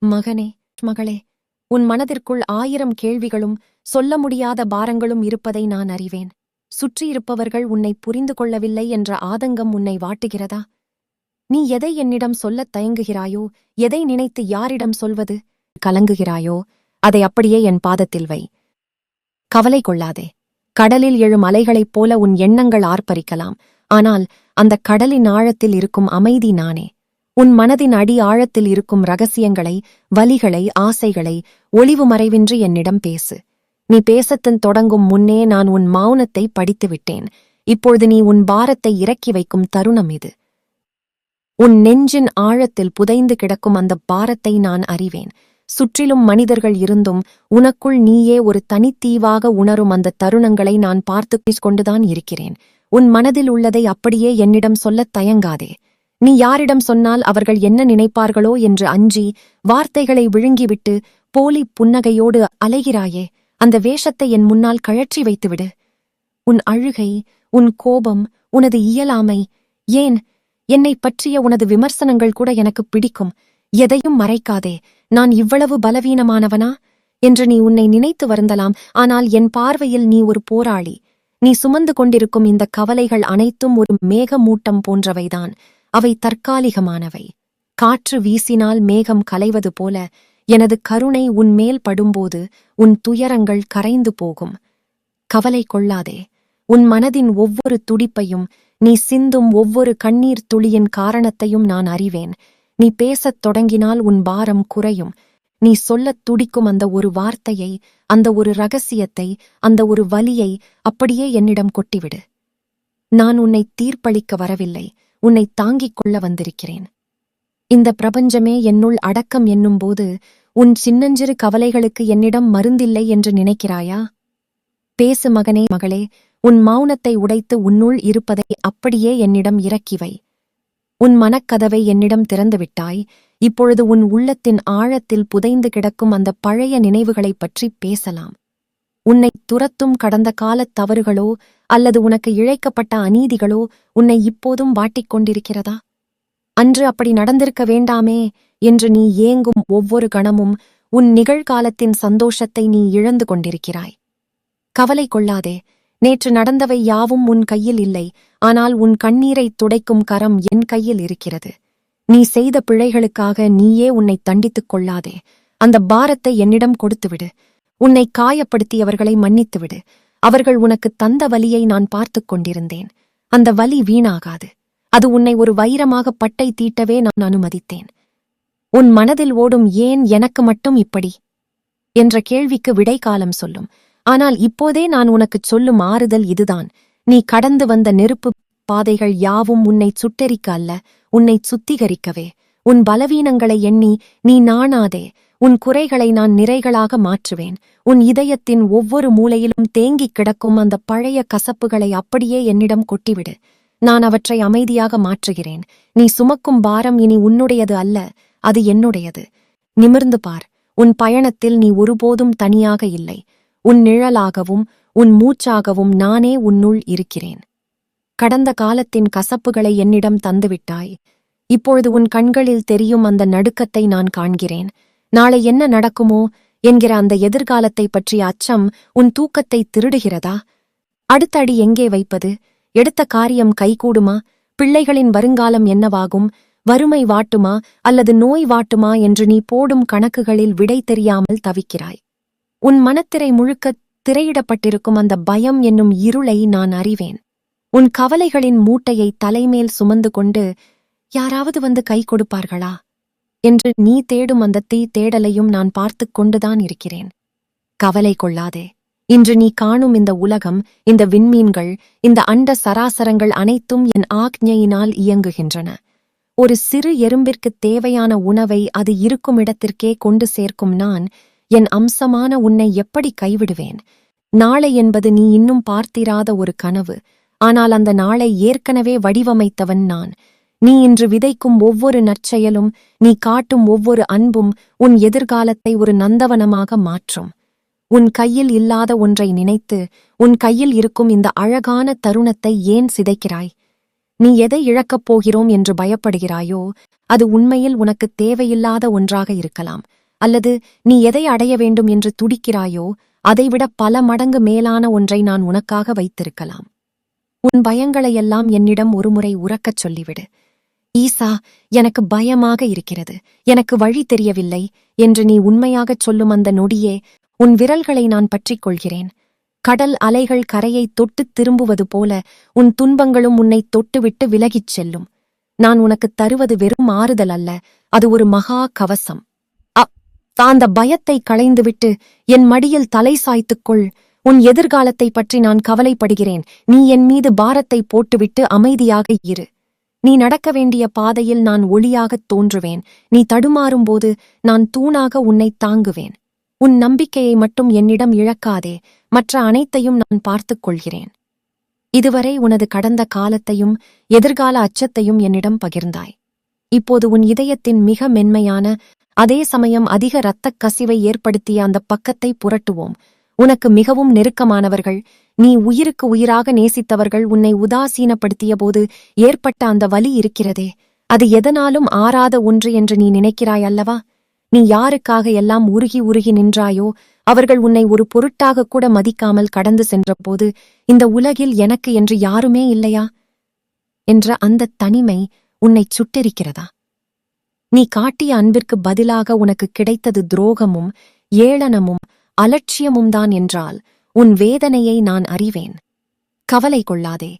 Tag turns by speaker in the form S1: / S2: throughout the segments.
S1: மகனே, மகளே, உன் மனதிற்குள் 1000 கேள்விகளும் சொல்ல முடியாத பாரங்களும் இருப்பதை நான் அறிவேன். சுற்றியிருப்பவர்கள் உன்னை புரிந்து கொள்ளவில்லை என்ற ஆதங்கம் உன்னை வாட்டுகிறதா? நீ எதை என்னிடம் சொல்லத் தயங்குகிறாயோ, எதை நினைத்து யாரிடம் சொல்வது கலங்குகிறாயோ, அதை அப்படியே என் பாதத்தில் வை. கவலை கொள்ளாதே. கடலில் எழும் அலைகளைப் போல உன் எண்ணங்கள் ஆர்ப்பரிக்கலாம். ஆனால் அந்த கடலின் ஆழத்தில் இருக்கும் அமைதி நானே. உன் மனதின் அடி ஆழத்தில் இருக்கும் ரகசியங்களை, வலிகளை, ஆசைகளை ஒளிவு மறைவின்றி என்னிடம் பேசு. நீ பேசத்தன் தொடங்கும் முன்னே நான் உன் மௌனத்தை படித்துவிட்டேன். இப்பொழுது நீ உன் பாரத்தை இறக்கி வைக்கும் தருணம் இது. உன் நெஞ்சின் ஆழத்தில் புதைந்து கிடக்கும் அந்த பாரத்தை நான் அறிவேன். சுற்றிலும் மனிதர்கள் இருந்தும் உனக்குள் நீயே ஒரு தனித்தீவாக உணரும் அந்த தருணங்களை நான் பார்த்துக் கொண்டுதான் இருக்கிறேன். உன் மனதில் உள்ளதை அப்படியே என்னிடம் சொல்லத் தயங்காதே. நீ யாரிடம் சொன்னால் அவர்கள் என்ன நினைப்பார்களோ என்று அஞ்சி வார்த்தைகளை விழுங்கிவிட்டு போலி புன்னகையோடு அலைகிறாயே, அந்த வேஷத்தை என் முன்னால் கழற்றி வைத்துவிடு. உன் அழுகை, உன் கோபம், உனது இயலாமை, ஏன் என்னை பற்றிய உனது விமர்சனங்கள் கூட எனக்கு பிடிக்கும். எதையும் மறைக்காதே. நான் இவ்வளவு பலவீனமானவனா என்று நீ உன்னை நினைத்து வருந்தலாம். ஆனால் என் பார்வையில் நீ ஒரு போராளி. நீ சுமந்து கொண்டிருக்கும் இந்த கவலைகள் அனைத்தும் ஒரு மேகமூட்டம் போன்றவைதான். அவை தற்காலிகமானவை. காற்று வீசினால் மேகம் கலைவது போல எனது கருணை உன்மேல் படும்போது உன் துயரங்கள் கரைந்து போகும். கவலை கொள்ளாதே. உன் மனதின் ஒவ்வொரு துடிப்பையும், நீ சிந்தும் ஒவ்வொரு கண்ணீர் துளியின் காரணத்தையும் நான் அறிவேன். நீ பேசத் தொடங்கினால் உன் பாரம் குறையும். நீ சொல்லத் துடிக்கும் அந்த ஒரு வார்த்தையை, அந்த ஒரு ரகசியத்தை, அந்த ஒரு வலியை அப்படியே என்னிடம் கொட்டிவிடு. நான் உன்னை தீர்ப்பளிக்க வரவில்லை, உன்னை தாங்கிக் கொள்ள வந்திருக்கிறேன். இந்த பிரபஞ்சமே என்னுள் அடக்கம் என்னும்போது உன் சின்னஞ்சிறு கவலைகளுக்கு என்னிடம் மருந்தில்லை என்று நினைக்கிறாயா? பேசு மகனே, மகளே. உன் மௌனத்தை உடைத்து உன்னுள் இருப்பதை அப்படியே என்னிடம் இறக்கிவை. உன் மனக்கதவை என்னிடம் திறந்துவிட்டாய். இப்பொழுது உன் உள்ளத்தின் ஆழத்தில் புதைந்து கிடக்கும் அந்த பழைய நினைவுகளைப் பற்றி பேசலாம். உன்னை துரத்தும் கடந்த காலத் தவறுகளோ அல்லது உனக்கு இழைக்கப்பட்ட அநீதிகளோ உன்னை இப்போதும் வாட்டிக்கொண்டிருக்கிறதா? அன்று அப்படி நடந்திருக்க வேண்டாமே என்று நீ ஏங்கும் ஒவ்வொரு கணமும் உன் நிகழ்காலத்தின் சந்தோஷத்தை நீ இழந்து கொண்டிருக்கிறாய். கவலை கொள்ளாதே. நேற்று நடந்தவை யாவும் உன் கையில் இல்லை. ஆனால் உன் கண்ணீரை துடைக்கும் கரம் என் கையில் இருக்கிறது. நீ செய்த பிழைகளுக்காக நீயே உன்னை தண்டித்துக் கொள்ளாதே. அந்த பாரத்தை என்னிடம் கொடுத்துவிடு. உன்னை காயப்படுத்தியவர்களை மன்னித்துவிடு. அவர்கள் உனக்கு தந்த வலியை நான் பார்த்துக் கொண்டிருந்தேன். அந்த வலி வீணாகாது. அது உன்னை ஒரு வைரமாக பட்டை தீட்டவே நான் அனுமதித்தேன். உன் மனதில் ஓடும் ஏன் எனக்கு மட்டும் இப்படி என்ற கேள்விக்கு விடை காலம் சொல்லும். ஆனால் இப்போதே நான் உனக்குச் சொல்லும் ஆறுதல் இதுதான். நீ கடந்து வந்த நெருப்பு பாதைகள் யாவும் உன்னை சுட்டெரிக்க அல்ல, உன்னை சுத்திகரிக்கவே. உன் பலவீனங்களை எண்ணி நீ நாணாதே. உன் குறைகளை நான் நிறைகளாக மாற்றுவேன். உன் இதயத்தின் ஒவ்வொரு மூலையிலும் தேங்கிக் கிடக்கும் அந்த பழைய கசப்புகளை அப்படியே என்னிடம் கொட்டிவிடு. நான் அவற்றை அமைதியாக மாற்றுகிறேன். நீ சுமக்கும் பாரம் இனி உன்னுடையது அல்ல, அது என்னுடையது. நிமிர்ந்து பார். உன் பயணத்தில் நீ ஒருபோதும் தனியாக இல்லை. உன் நிழலாகவும் உன் மூச்சாகவும் நானே உன்னுள் இருக்கிறேன். கடந்த காலத்தின் கசப்புகளை என்னிடம் தந்துவிட்டாய். இப்பொழுது உன் கண்களில் தெரியும் அந்த நடுக்கத்தை நான் காண்கிறேன். நாளை என்ன நடக்குமோ என்கிற அந்த எதிர்காலத்தை பற்றிய அச்சம் உன் தூக்கத்தை திருடுகிறதா? அடுத்த அடி எங்கே வைப்பது? எடுத்த காரியம் கைகூடுமா? பிள்ளைகளின் வருங்காலம் என்னவாகும்? வறுமை வாட்டுமா அல்லது நோய் வாட்டுமா என்று நீ போடும் கணக்குகளில் விடை தெரியாமல் தவிக்கிறாய். உன் மனத்திரை முழுக்க திரையிடப்பட்டிருக்கும் அந்த பயம் என்னும் இருளை நான் அறிவேன். உன் கவலைகளின் மூட்டையை தலைமேல் சுமந்து கொண்டு யாராவது வந்து கை கொடுப்பார்களா என்று நீ தேடும் அந்த தேடலையும் நான் பார்த்துக் கொண்டுதான் இருக்கிறேன். கவலை கொள்ளாதே. இன்று நீ காணும் இந்த உலகம், இந்த விண்மீன்கள், இந்த அண்ட சராசரங்கள் அனைத்தும் என் ஆக்ஞையினால் இயங்குகின்றன. ஒரு சிறு எறும்பிற்குத் தேவையான உணவை அது இருக்கும் இடத்திற்கே கொண்டு சேர்க்கும் நான் என் அம்சமான உன்னை எப்படி கைவிடுவேன்? நாளை என்பது நீ இன்னும் பார்த்திராத ஒரு கனவு. ஆனால் அந்த நாளை ஏற்கனவே வடிவமைத்தவன் நான். நீ இன்று விதைக்கும் ஒவ்வொரு நற்செயலும், நீ காட்டும் ஒவ்வொரு அன்பும் உன் எதிர்காலத்தை ஒரு நந்தவனமாக மாற்றும். உன் கையில் இல்லாத ஒன்றை நினைத்து உன் கையில் இருக்கும் இந்த அழகான தருணத்தை ஏன் சிதைக்கிறாய்? நீ எதை இழக்கப் போகிறோம் என்று பயப்படுகிறாயோ அது உண்மையில் உனக்கு தேவையில்லாத ஒன்றாக இருக்கலாம். அல்லது நீ எதை அடைய வேண்டும் என்று துடிக்கிறாயோ அதைவிட பல மடங்கு மேலான ஒன்றை நான் உனக்காக வைத்திருக்கலாம். உன் பயங்களையெல்லாம் என்னிடம் ஒருமுறை உரக்கச் சொல்லிவிடு. ஈசா, எனக்கு பயமாக இருக்கிறது, எனக்கு வழி தெரியவில்லை என்று நீ உண்மையாகச் சொல்லும் அந்த நொடியே உன் விரல்களை நான் பற்றிக் கொள்கிறேன். கடல் அலைகள் கரையை தொட்டுத் திரும்புவது போல உன் துன்பங்களும் உன்னை தொட்டுவிட்டு விலகிச் செல்லும். நான் உனக்குத் தருவது வெறும் ஆறுதல் அல்ல, அது ஒரு மகா கவசம். அந்த பயத்தை களைந்துவிட்டு என் மடியில் தலை சாய்த்துக்கொள். உன் எதிர்காலத்தை பற்றி நான் கவலைப்படுகிறேன். நீ என் மீது பாரத்தை போட்டுவிட்டு அமைதியாக இரு. நீ நடக்க வேண்டிய பாதையில் நான் ஒளியாகத் தோன்றுவேன். நீ தடுமாறும்போது நான் தூணாக உன்னை தாங்குவேன். உன் நம்பிக்கையை மட்டும் என்னிடம் இழக்காதே, மற்ற அனைத்தையும் நான் பார்த்துக் கொள்கிறேன். இதுவரை உனது கடந்த காலத்தையும் எதிர்கால அச்சத்தையும் என்னிடம் பகிர்ந்தாய். இப்போது உன் இதயத்தின் மிக மென்மையான, அதே சமயம் அதிக இரத்தக் கசிவை ஏற்படுத்திய அந்த பக்கத்தை புரட்டுவோம். உனக்கு மிகவும் நெருக்கமானவர்கள், நீ உயிருக்கு உயிராக நேசித்தவர்கள் உன்னை உதாசீனப்படுத்திய போது ஏற்பட்ட அந்த வலி இருக்கிறதே, அது எதனாலும் ஆறாத ஒன்று என்று நீ நினைக்கிறாய் அல்லவா? நீ யாருக்காக எல்லாம் உருகி உருகி நின்றாயோ அவர்கள் உன்னை ஒரு பொருட்டாக கூட மதிக்காமல் கடந்து சென்றபோது இந்த உலகில் எனக்கு என்று யாருமே இல்லையா என்ற அந்த தனிமை உன்னைச் சுட்டெரிக்கிறதா? நீ காட்டிய அன்பிற்கு பதிலாக உனக்கு கிடைத்தது துரோகமும் ஏளனமும் அலட்சியமும் தான் என்றால் உன் வேதனையை நான் அறிவேன். கவலை கொள்ளாதே.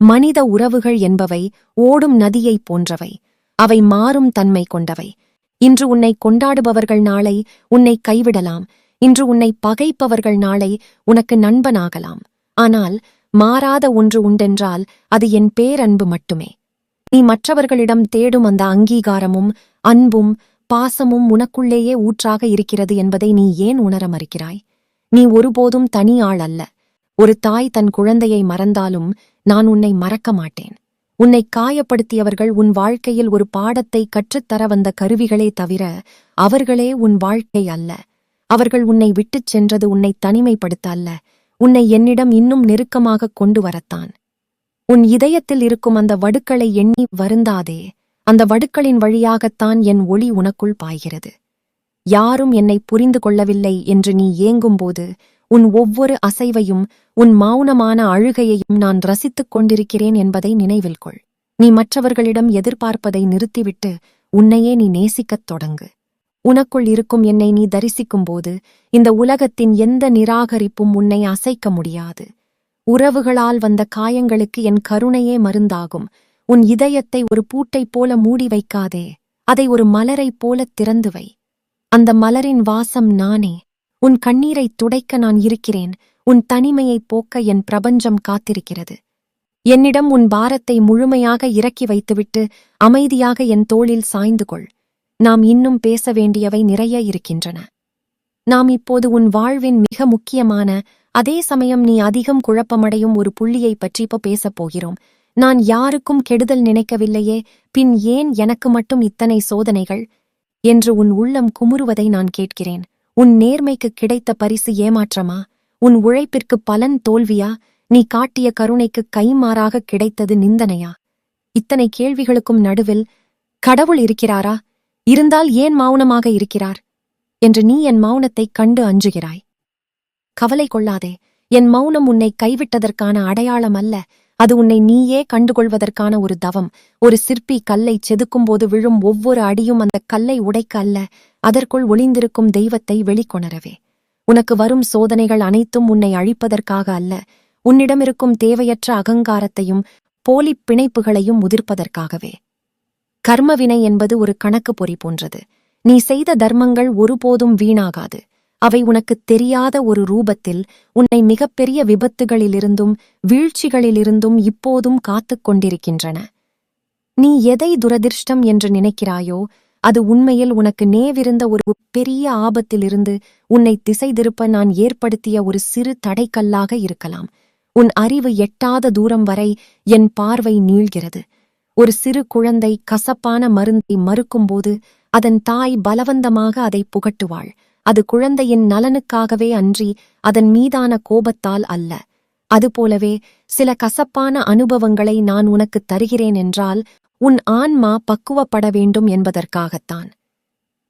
S1: மனித உறவுகள் என்பவை ஓடும் நதியைப் போன்றவை. அவை மாறும் தன்மை கொண்டவை. இன்று உன்னை கொண்டாடுபவர்கள் நாளை உன்னை கைவிடலாம். இன்று உன்னை பகைப்பவர்கள் நாளை உனக்கு நண்பனாகலாம். ஆனால் மாறாத ஒன்று உண்டென்றால் அது என் பேரன்பு மட்டுமே. நீ மற்றவர்களிடம் தேடும் அந்த அங்கீகாரமும் அன்பும் பாசமும் உனக்குள்ளேயே ஊற்றாக இருக்கிறது என்பதை நீ ஏன் உணர மறுக்கிறாய்? நீ ஒருபோதும் தனி ஆள் அல்ல. ஒரு தாய் தன் குழந்தையை மறந்தாலும் நான் உன்னை மறக்க மாட்டேன். உன்னை காயப்படுத்தியவர்கள் உன் வாழ்க்கையில் ஒரு பாடத்தை கற்றுத்தர வந்த கருவிகளே தவிர அவர்களே உன் வாழ்க்கை அல்ல. அவர்கள் உன்னை விட்டுச் சென்றது உன்னை தனிமைப்படுத்த அல்ல, உன்னை என்னிடம் இன்னும் நெருக்கமாக கொண்டு வரத்தான். உன் இதயத்தில் இருக்கும் அந்த வடுக்களை எண்ணி வருந்தாதே. அந்த வடுக்களின் வழியாகத்தான் என் ஒளி உனக்குள் பாய்கிறது. யாரும் என்னை புரிந்து கொள்ளவில்லை என்று நீ ஏங்கும்போது உன் ஒவ்வொரு அசைவையும் உன் மௌனமான அழுகையையும் நான் ரசித்துக் கொண்டிருக்கிறேன் என்பதை நினைவில் கொள். நீ மற்றவர்களிடம் எதிர்பார்ப்பதை நிறுத்திவிட்டு உன்னையே நீ நேசிக்கத் தொடங்கு. உனக்குள் இருக்கும் என்னை நீ தரிசிக்கும்போது இந்த உலகத்தின் எந்த நிராகரிப்பும் உன்னை அசைக்க முடியாது. உறவுகளால் வந்த காயங்களுக்கு என் கருணையே மருந்தாகும். உன் இதயத்தை ஒரு பூட்டைப் போல மூடி வைக்காதே, அதை ஒரு மலரைப் போல திறந்து வை. அந்த மலரின் வாசம் நானே. உன் கண்ணீரைத் துடைக்க நான் இருக்கிறேன். உன் தனிமையைப் போக்க என் பிரபஞ்சம் காத்திருக்கிறது. என்னிடம் உன் பாரத்தை முழுமையாக இறக்கி வைத்துவிட்டு அமைதியாக என் தோளில் சாய்ந்து கொள். நாம் இன்னும் பேச வேண்டியவை நிறைய இருக்கின்றன. நாம் இப்போது உன் வாழ்வின் மிக முக்கியமான, அதே சமயம் நீ அதிகம் குழப்பமடையும் ஒரு புள்ளியைப் பற்றி இப்போ பேசப் போகிறோம். நான் யாருக்கும் கெடுதல் நினைக்கவில்லையே, பின் ஏன் எனக்கு மட்டும் இத்தனை சோதனைகள் என்று உன் உள்ளம் குமுறுவதை நான் கேட்கிறேன். உன் நேர்மைக்கு கிடைத்த பரிசு ஏமாற்றமா? உன் உழைப்பிற்கு பலன் தோல்வியா? நீ காட்டிய கருணைக்கு கைமாறாக கிடைத்தது நிந்தனையா? இத்தனை கேள்விகளுக்கும் நடுவில் கடவுள் இருக்கிறாரா? இருந்தால் ஏன் மௌனமாக இருக்கிறார் என்று நீ என் மௌனத்தைக் கண்டு அஞ்சுகிறாய். கவலை கொள்ளாதே. என் மௌனம் உன்னை கைவிட்டதற்கான அடையாளம் அல்ல, அது உன்னை நீயே கண்டுகொள்வதற்கான ஒரு தவம். ஒரு சிற்பி கல்லை செதுக்கும்போது விழும் ஒவ்வொரு அடியும் அந்த கல்லை உடைக்க அல்ல, அதற்குள் ஒளிந்திருக்கும் தெய்வத்தை வெளிக்கொணரவே. உனக்கு வரும் சோதனைகள் அனைத்தும் உன்னை அழிப்பதற்காக அல்ல, உன்னிடமிருக்கும் தேவையற்ற அகங்காரத்தையும் போலிப் பிணைப்புகளையும் உதிர்ப்பதற்காகவே. கர்மவினை என்பது ஒரு கணக்கு பொறி போன்றது. நீ செய்த தர்மங்கள் ஒருபோதும் வீணாகாது. அவை உனக்குத் தெரியாத ஒரு ரூபத்தில் உன்னை மிகப்பெரிய விபத்துகளிலிருந்தும் வீழ்ச்சிகளிலிருந்தும் இப்போதும் காத்துக் கொண்டிருக்கின்றன. நீ எதை துரதிர்ஷ்டம் என்று நினைக்கிறாயோ அது உண்மையில் உனக்கு நேவிருந்த ஒரு பெரிய ஆபத்திலிருந்து உன்னை திசை திருப்ப நான் ஏற்படுத்திய ஒரு சிறு தடைக்கல்லாக இருக்கலாம். உன் அறிவு எட்டாத தூரம் வரை என் பார்வை நீள்கிறது. ஒரு சிறு குழந்தை கசப்பான மருந்தை மறுக்கும்போது அதன் தாய் பலவந்தமாக அதை புகட்டுவாள். அது குழந்தையின் நலனுக்காகவே அன்றி அதன் மீதான கோபத்தால் அல்ல. அதுபோலவே சில கசப்பான அனுபவங்களை நான் உனக்குத் தருகிறேன் என்றால் உன் ஆன்மா பக்குவப்பட வேண்டும் என்பதற்காகத்தான்.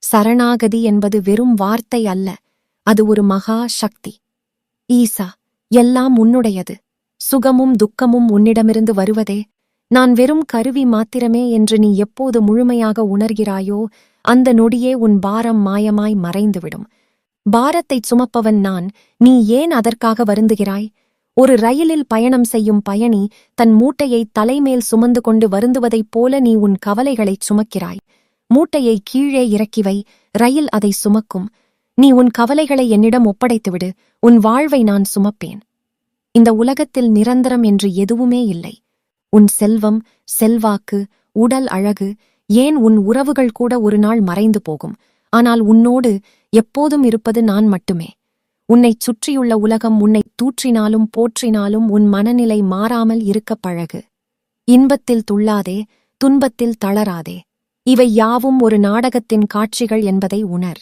S1: சரணாகதி என்பது வெறும் வார்த்தை அல்ல, அது ஒரு மகா சக்தி. ஈசா, எல்லாம் உன்னுடையது, சுகமும் துக்கமும் உன்னிடமிருந்து வருவதே, நான் வெறும் கருவி மாத்திரமே என்று நீ எப்போது முழுமையாக உணர்கிறாயோ அந்த நொடியே உன் பாரம் மாயமாய் மறைந்துவிடும். பாரத்தைச் சுமப்பவன் நான், நீ ஏன் அதற்காக வருந்துகிறாய்? ஒரு ரயிலில் பயணம் செய்யும் பயணி தன் மூட்டையை தலைமேல் சுமந்து கொண்டு வருந்துவதைப் போல நீ உன் கவலைகளைச் சுமக்கிறாய். மூட்டையை கீழே இறக்கிவை, ரயில் அதை சுமக்கும். நீ உன் கவலைகளை என்னிடம் ஒப்படைத்துவிடு, உன் வாழ்வை நான் சுமப்பேன். இந்த உலகத்தில் நிரந்தரம் என்று எதுவுமே இல்லை. உன் செல்வம், செல்வாக்கு, உடல் அழகு, ஏன் உன் உறவுகள் கூட ஒரு நாள் மறைந்து போகும். ஆனால் உன்னோடு எப்போதும் இருப்பது நான் மட்டுமே. உன்னைச் சுற்றியுள்ள உலகம் உன்னை தூற்றினாலும் போற்றினாலும் உன் மனநிலை மாறாமல் இருக்கப் பழகு. இன்பத்தில் துள்ளாதே, துன்பத்தில் தளராதே. இவை யாவும் ஒரு நாடகத்தின் காட்சிகள் என்பதை உணர்.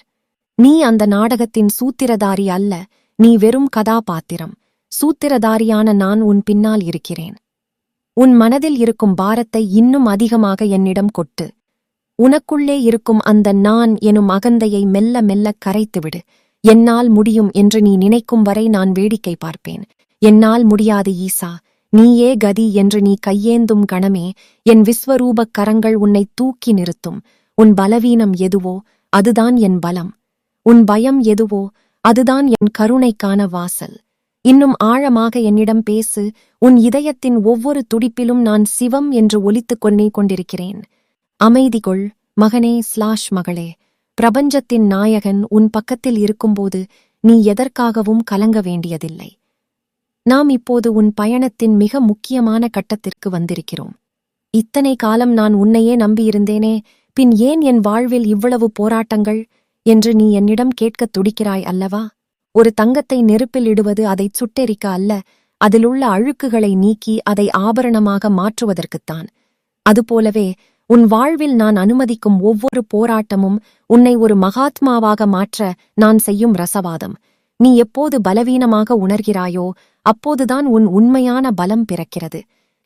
S1: நீ அந்த நாடகத்தின் சூத்திரதாரி அல்ல, நீ வெறும் கதாபாத்திரம். சூத்திரதாரியான நான் உன் பின்னால் இருக்கிறேன். உன் மனதில் இருக்கும் பாரத்தை இன்னும் அதிகமாக என்னிடம் கொட்டு. உனக்குள்ளே இருக்கும் அந்த நான் எனும் அகந்தையை மெல்ல மெல்ல கரைத்துவிடு. என்னால் முடியும் என்று நீ நினைக்கும் வரை நான் வேடிக்கை பார்ப்பேன். என்னால் முடியாது ஈசா, நீயே கதி என்று நீ கையேந்தும் கணமே என் விஸ்வரூபக் கரங்கள் உன்னை தூக்கி நிறுத்தும். உன் பலவீனம் எதுவோ அதுதான் என் பலம். உன் பயம் எதுவோ அதுதான் என் கருணைக்கான வாசல். இன்னும் ஆழமாக என்னிடம் பேசு. உன் இதயத்தின் ஒவ்வொரு துடிப்பிலும் நான் சிவம் என்று ஒலித்துக் கொண்டிருக்கிறேன். அமைதி கொள் மகனே மகளே. பிரபஞ்சத்தின் நாயகன் உன் பக்கத்தில் இருக்கும்போது நீ எதற்காகவும் கலங்க வேண்டியதில்லை. நாம் இப்போது உன் பயணத்தின் மிக முக்கியமான கட்டத்திற்கு வந்திருக்கிறோம். இத்தனை காலம் நான் உன்னையே நம்பியிருந்தேனே, பின் ஏன் என் வாழ்வில் இவ்வளவு போராட்டங்கள் என்று நீ என்னிடம் கேட்கத் துடிக்கிறாய் அல்லவா? ஒரு தங்கத்தை நெருப்பில் இடுவது அதைச் சுட்டெரிக்க அல்ல, அதிலுள்ள அழுக்குகளை நீக்கி அதை ஆபரணமாக மாற்றுவதற்குத்தான். அதுபோலவே உன் வாழ்வில் நான் அனுமதிக்கும் ஒவ்வொரு போராட்டமும் உன்னை ஒரு மகாத்மாவாக மாற்ற நான் செய்யும் ரசவாதம். நீ எப்போது பலவீனமாக உணர்கிறாயோ அப்போதுதான் உன் உண்மையான பலம் பிறக்கிறது.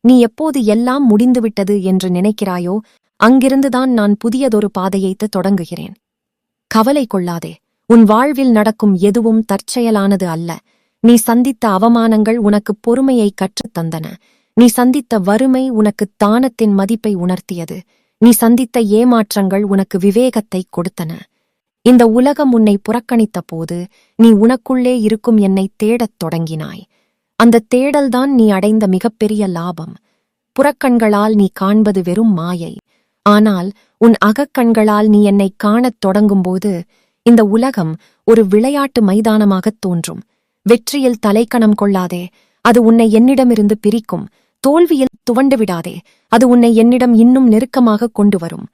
S1: நீ எப்போது எல்லாம் முடிந்துவிட்டது என்று நினைக்கிறாயோ அங்கிருந்துதான் நான் புதியதொரு பாதையைத் தொடங்குகிறேன். கவலை கொள்ளாதே, உன் வாழ்வில் நடக்கும் எதுவும் தற்செயலானது அல்ல. நீ சந்தித்த அவமானங்கள் உனக்கு பொறுமையை கற்றுத் தந்தன. நீ சந்தித்த வறுமை உனக்கு தானத்தின் மதிப்பை உணர்த்தியது. நீ சந்தித்த ஏமாற்றங்கள் உனக்கு விவேகத்தை கொடுத்தன. இந்த உலகம் உன்னை புறக்கணித்த போது நீ உனக்குள்ளே இருக்கும் என்னை தேடத் தொடங்கினாய். அந்த தேடல்தான் நீ அடைந்த மிகப்பெரிய லாபம். புறக்கண்களால் நீ காண்பது வெறும் மாயை. ஆனால் உன் அகக்கண்களால் நீ என்னை காணத் தொடங்கும்போது இந்த உலகம் ஒரு விளையாட்டு மைதானமாகத் தோன்றும். வெற்றியில் தலைக்கணம் கொள்ளாதே, அது உன்னை என்னிடமிருந்து பிரிக்கும். தோல்வியில் துவண்டு விடாதே, அது உன்னை என்னிடம் இன்னும் நெருக்கமாக கொண்டு வரும்.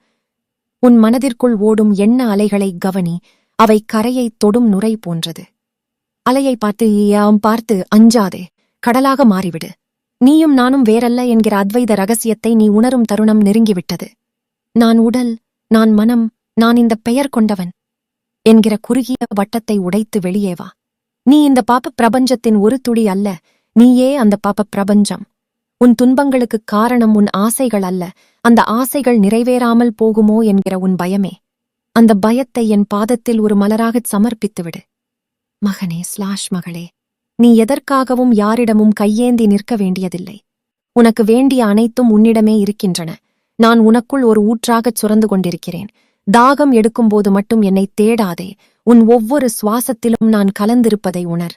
S1: உன் மனதிற்குள் ஓடும் எண்ண அலைகளை கவனி, அவை கரையைத் தொடும் நுரை போன்றது. அலையை பார்த்து அஞ்சாதே, கடலாக மாறிவிடு. நீயும் நானும் வேறல்ல என்கிற அத்வைத ரகசியத்தை நீ உணரும் தருணம் நெருங்கிவிட்டது. நான் உடல், நான் மனம், நான் இந்த பெயர் கொண்டவன் என்கிற குறுகிய வட்டத்தை உடைத்து வெளியே வா. நீ இந்த பாப்ப பிரபஞ்சத்தின் ஒரு துளி அல்ல, நீயே அந்த பாப்ப பிரபஞ்சம். உன் துன்பங்களுக்குக் காரணம் உன் ஆசைகள் அல்ல, அந்த ஆசைகள் நிறைவேறாமல் போகுமோ என்கிற உன் பயமே. அந்த பயத்தை என் பாதத்தில் ஒரு மலராகச் சமர்ப்பித்துவிடு. மகனே மகளே, நீ எதற்காகவும் யாரிடமும் கையேந்தி நிற்க வேண்டியதில்லை. உனக்கு வேண்டிய அனைத்தும் உன்னிடமே இருக்கின்றன. நான் உனக்குள் ஒரு ஊற்றாகச் சுரந்து கொண்டிருக்கிறேன். தாகம் எடுக்கும்போது மட்டும் என்னை தேடாதே, உன் ஒவ்வொரு சுவாசத்திலும் நான் கலந்திருப்பதை உணர்.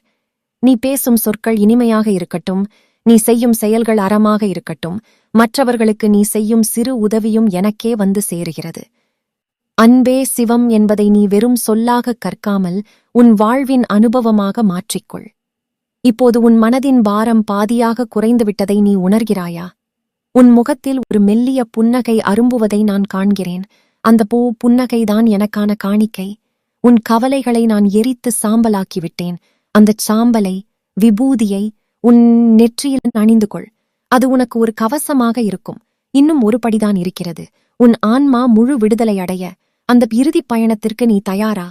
S1: நீ பேசும் சொற்கள் இனிமையாக இருக்கட்டும், நீ செய்யும் செயல்கள் அறமாக இருக்கட்டும், மற்றவர்களுக்கு நீ செய்யும் சிறு உதவியும் எனக்கே வந்து சேருகிறது. அன்பே சிவம் என்பதை நீ வெறும் சொல்லாகக் கற்காமல் உன் வாழ்வின் அனுபவமாக மாற்றிக்கொள். இப்போது உன் மனதின் பாரம் பாதியாக குறைந்துவிட்டதை நீ உணர்கிறாயா? உன் முகத்தில் ஒரு மெல்லிய புன்னகை அரும்புவதை நான் காண்கிறேன். அந்த புன்னகைதான் எனக்கான காணிக்கை. உன் கவலைகளை நான் எரித்து சாம்பலாக்கிவிட்டேன். அந்தச் சாம்பலை, விபூதியை உன் நெற்றியில் அணிந்து கொள். அது உனக்கு ஒரு கவசமாக இருக்கும். இன்னும் ஒரு படிதான் இருக்கிறது. உன் ஆன்மா முழு விடுதலை அடைய அந்த இறுதிப் பயணத்திற்கு நீ தயாரா?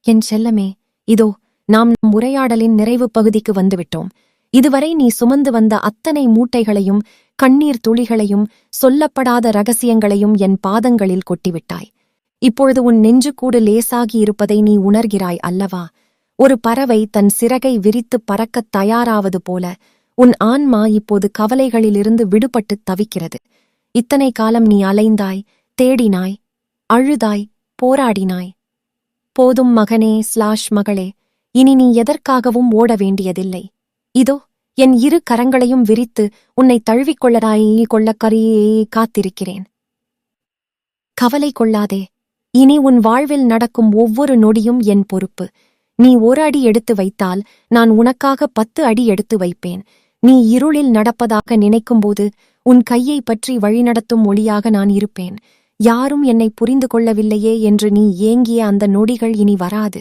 S1: என் செல்லமே, இதோ நாம் நம் உரையாடலின் நிறைவு பகுதிக்கு வந்துவிட்டோம். இதுவரை நீ சுமந்து வந்த அத்தனை மூட்டைகளையும் கண்ணீர் துளிகளையும் சொல்லப்படாத ரகசியங்களையும் என் பாதங்களில் கொட்டிவிட்டாய். இப்பொழுது உன் நெஞ்சுக்கூடு லேசாகி இருப்பதை நீ உணர்கிறாய் அல்லவா? ஒரு பறவை தன் சிறகை விரித்துப் பறக்கத் தயாராவது போல உன் ஆன்மா இப்போது கவலைகளிலிருந்து விடுபட்டுத் தவிக்கிறது. இத்தனை காலம் நீ அலைந்தாய், தேடினாய், அழுதாய், போராடினாய். போதும் மகனே மகளே, இனி நீ எதற்காகவும் ஓட வேண்டியதில்லை. இதோ என் இரு கரங்களையும் விரித்து உன்னை தழுவிக்கொள்ளராயே கொள்ளக்கரையே காத்திருக்கிறேன். கவலை கொள்ளாதே. இனி உன் வாழ்வில் நடக்கும் ஒவ்வொரு நொடியும் என் பொறுப்பு. நீ ஒரு அடி எடுத்து வைத்தால் நான் உனக்காக 10 அடி எடுத்து வைப்பேன். நீ இருளில் நடப்பதாக நினைக்கும்போது உன் கையை பற்றி வழிநடத்தும் ஒளியாக நான் இருப்பேன். யாரும் என்னை புரிந்து கொள்ளவில்லையே என்று நீ ஏங்கிய அந்த நொடிகள் இனி வராது.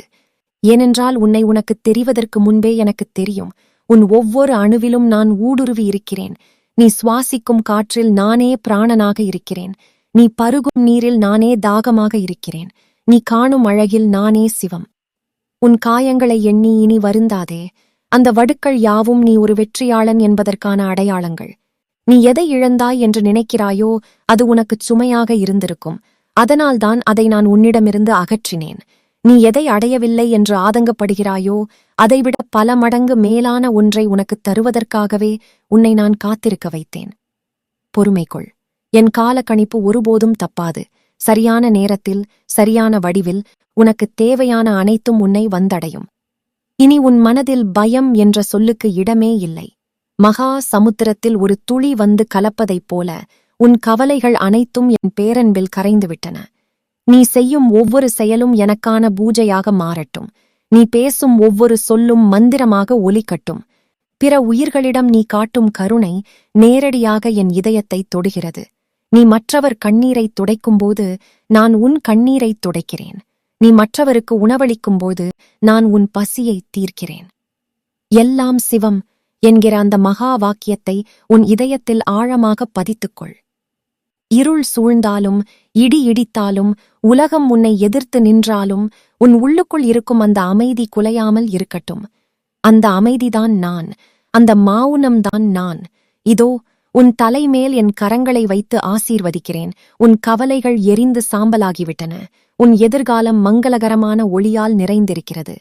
S1: ஏனென்றால் உன்னை உனக்குத் தெரிவதற்கு முன்பே எனக்குத் தெரியும். உன் ஒவ்வொரு அணுவிலும் நான் ஊடுருவி இருக்கிறேன். நீ சுவாசிக்கும் காற்றில் நானே பிராணனாக இருக்கிறேன். நீ பருகும் நீரில் நானே தாகமாக இருக்கிறேன். நீ காணும் அழகில் நானே சிவம். உன் காயங்களை எண்ணி இனி வருந்தாதே. அந்த வடுக்கள் யாவும் நீ ஒரு வெற்றியாளன் என்பதற்கான அடையாளங்கள். நீ எதை இழந்தாய் என்று நினைக்கிறாயோ அது உனக்குச் சுமையாக இருந்திருக்கும். அதனால்தான் அதை நான் உன்னிடமிருந்து அகற்றினேன். நீ எதை அடையவில்லை என்று ஆதங்கப்படுகிறாயோ அதைவிட பல மடங்கு மேலான ஒன்றை உனக்குத் தருவதற்காகவே உன்னை நான் காத்திருக்க வைத்தேன். பொறுமை கொள். என் காலக்கணிப்பு ஒருபோதும் தப்பாது. சரியான நேரத்தில், சரியான வடிவில் உனக்குத் தேவையான அனைத்தும் உன்னை வந்தடையும். இனி உன் மனதில் பயம் என்ற சொல்லுக்கு இடமே இல்லை. மகா சமுத்திரத்தில் ஒரு துளி வந்து கலப்பதைப் போல உன் கவலைகள் அனைத்தும் என் பேரன்பில் கரைந்துவிட்டன. நீ செய்யும் ஒவ்வொரு செயலும் எனக்கான பூஜையாக மாறட்டும். நீ பேசும் ஒவ்வொரு சொல்லும் மந்திரமாக ஒலிக்கட்டும். பிற உயிர்களிடம் நீ காட்டும் கருணை நேரடியாக என் இதயத்தைத் தொடுகிறது. நீ மற்றவர் கண்ணீரைத் துடைக்கும்போது நான் உன் கண்ணீரைத் துடைக்கிறேன். நீ மற்றவருக்கு உணவளிக்கும்போது நான் உன் பசியைத் தீர்க்கிறேன். எல்லாம் சிவம் என்கிற அந்த மகா வாக்கியத்தை உன் இதயத்தில் ஆழமாகப் பதித்துக்கொள். இருள் சூழ்ந்தாலும், இடி இடித்தாலும், உலகம் உன்னை எதிர்த்து நின்றாலும் உன் உள்ளுக்குள் இருக்கும் அந்த அமைதி குலையாமல் இருக்கட்டும். அந்த அமைதிதான் நான். அந்த மௌனம்தான் நான். இதோ உன் தலைமேல் என் கரங்களை வைத்து ஆசீர்வதிக்கிறேன். உன் கவலைகள் எரிந்து சாம்பலாகிவிட்டன. உன் எதிர்காலம் மங்களகரமான ஒளியால் நிறைந்திருக்கிறது.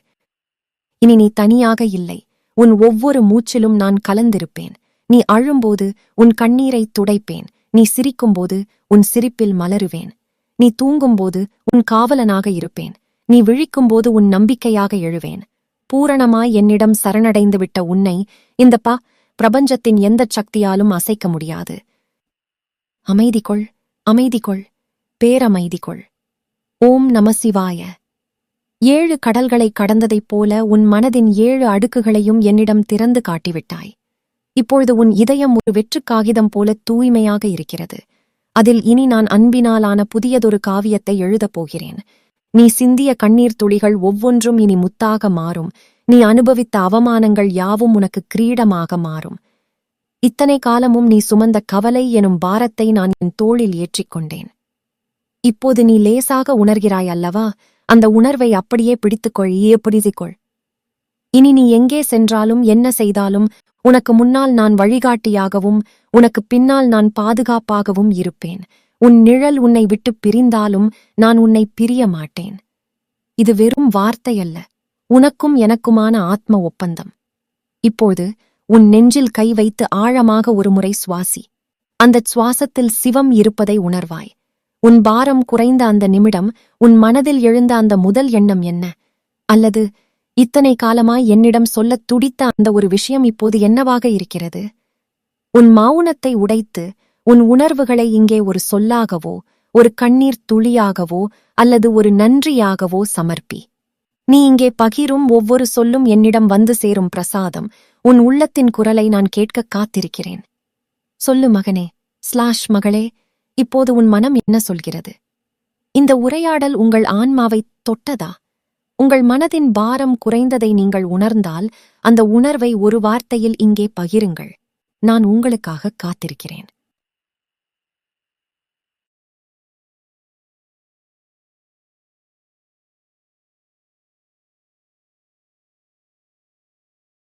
S1: இனி நீ தனியாக இல்லை. உன் ஒவ்வொரு மூச்சிலும் நான் கலந்திருப்பேன். நீ அழும்போது உன் கண்ணீரைத் துடைப்பேன். நீ சிரிக்கும்போது உன் சிரிப்பில் மலருவேன். நீ தூங்கும்போது உன் காவலனாக இருப்பேன். நீ விழிக்கும்போது உன் நம்பிக்கையாக எழுவேன். பூரணமாய் என்னிடம் சரணடைந்துவிட்ட உன்னை இந்த பிரபஞ்சத்தின் எந்தச் சக்தியாலும் அசைக்க முடியாது. அமைதிகொள், அமைதிகொள், பேரமைதிகொள். ஓம் நம சிவாய. 7 கடல்களைக் கடந்ததைப் போல உன் மனதின் 7 அடுக்குகளையும் என்னிடம் திறந்து காட்டிவிட்டாய். இப்பொழுது உன் இதயம் ஒரு வெற்றுக் காகிதம் போல தூய்மையாக இருக்கிறது. அதில் இனி நான் அன்பினாலான புதியதொரு காவியத்தை எழுதப் போகிறேன். நீ சிந்திய கண்ணீர் துளிகள் ஒவ்வொன்றும் இனி முத்தாக மாறும். நீ அனுபவித்த அவமானங்கள் யாவும் உனக்கு கிரீடமாக மாறும். இத்தனை காலமும் நீ சுமந்த கவலை எனும் பாரத்தை நான் என் தோளில் ஏற்றிக்கொண்டேன். இப்போது நீ லேசாக உணர்கிறாய் அல்லவா? அந்த உணர்வை அப்படியே பிடித்துக்கொள், புரிந்துகொள். இனி நீ எங்கே சென்றாலும் என்ன செய்தாலும் உனக்கு முன்னால் நான் வழிகாட்டியாகவும் உனக்கு பின்னால் நான் பாதுகாப்பாகவும் இருப்பேன். உன் நிழல் உன்னை விட்டுப் பிரிந்தாலும் நான் உன்னை பிரிய மாட்டேன். இது வெறும் வார்த்தையல்ல, உனக்கும் எனக்குமான ஆத்ம ஒப்பந்தம். இப்போது உன் நெஞ்சில் கை வைத்து ஆழமாக ஒருமுறை சுவாசி. அந்தச் சுவாசத்தில் சிவம் இருப்பதை உணர்வாய். உன் பாரம் குறைந்த அந்த நிமிடம் உன் மனதில் எழுந்த அந்த முதல் எண்ணம் என்ன? அல்லது இத்தனை காலமாய் என்னிடம் சொல்லத் துடித்த அந்த ஒரு விஷயம் இப்போது என்னவாக இருக்கிறது? உன் மௌனத்தை உடைத்து உன் உணர்வுகளை இங்கே ஒரு சொல்லாகவோ, ஒரு கண்ணீர் துளியாகவோ அல்லது ஒரு நன்றியாகவோ சமர்ப்பி. நீ இங்கே பகிரும் ஒவ்வொரு சொல்லும் என்னிடம் வந்து சேரும் பிரசாதம். உன் உள்ளத்தின் குரலை நான் கேட்கக் காத்திருக்கிறேன். சொல்லு மகனே, மகளே, இப்போது உன் மனம் என்ன சொல்கிறது? இந்த உரையாடல் உங்கள் ஆன்மாவைத் தொட்டதா? உங்கள் மனதின் பாரம் குறைந்ததை நீங்கள் உணர்ந்தால் அந்த உணர்வை ஒரு வார்த்தையில் இங்கே பகிருங்கள். நான் உங்களுக்காக காத்திருக்கிறேன்.